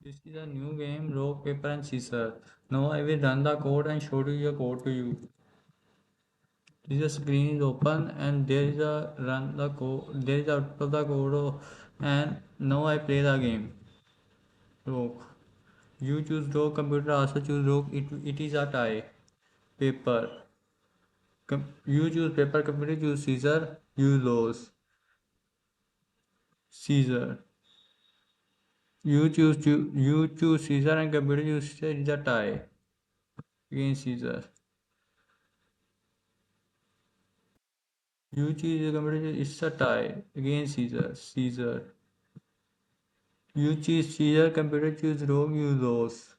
This is a new game, rock, paper, and scissors. Now I will run the code and show you the code to you. This screen is open and there is a run the code. There is output of the code, and now I play the game. Rock. You choose rock. Computer also choose rock. It is a tie. Paper. You choose paper. Computer choose scissor. You lose. Scissor. You choose scissor and computer choose scissor. It is a tie. Again scissor. You choose the computer. It's a tie. Again scissor. Scissor. You choose scissor. Computer choose rock. You lose.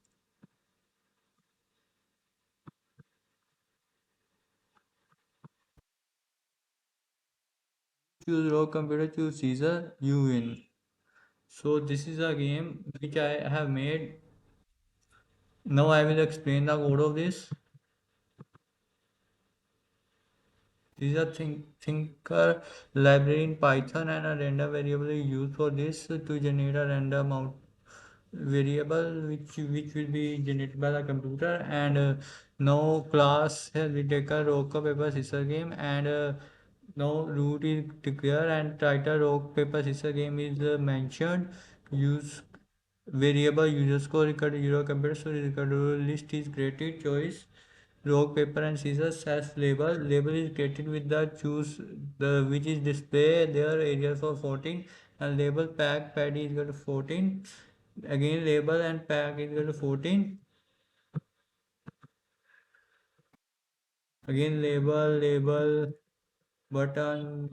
Choose rock. Computer choose scissor. You win. So this is a game which I have made. Now I will explain the code of this. This is a thinker library in Python and a random variable is used for this to generate a random out variable which will be generated by the computer. And now class has we take a rock paper scissors game, and now root is declared and title rock paper scissors game is mentioned. Use variable user score equal to 0, computer score is equal to list is created, choice rock paper and scissors as label is created with the choose the which is display their area for 14, and label pack pad is equal to 14. Again label and pack is equal to 14. Again label button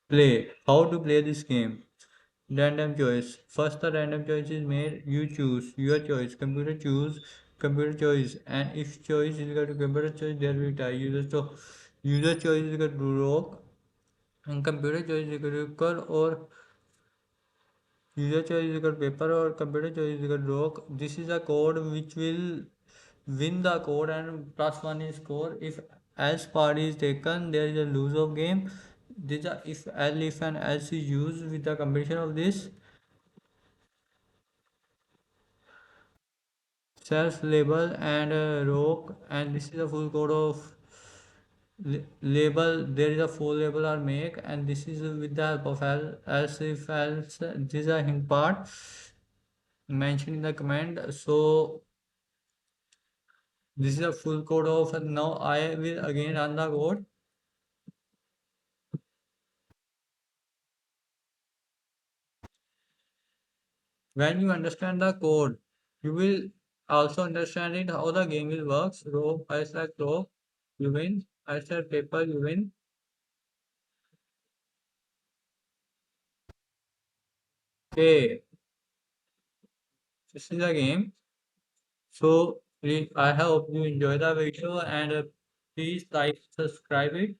play. How to play this game? Random choice. First the random choice is made. You choose your choice. Computer choose computer choice. And if choice is equal to computer choice, there will be tie. User choice is equal to rock. And computer choice is equal to equal, or user choice is equal to paper, or computer choice is equal to rock. This is a code which will win the code and plus one is score. If else part is taken, there is a lose of game. These are if and else is used with the combination of this self label and rock, and this is a full code of label. There is a four label are make, and this is with the help of else if else. This is a hint part mentioned in the command. So this is a full code of. Now I will again run the code. When you understand the code, you will also understand it how the game will works. Row I select row, you win. I select paper, you win. Okay, this is a game. So I hope you enjoy the video, and please like, subscribe it.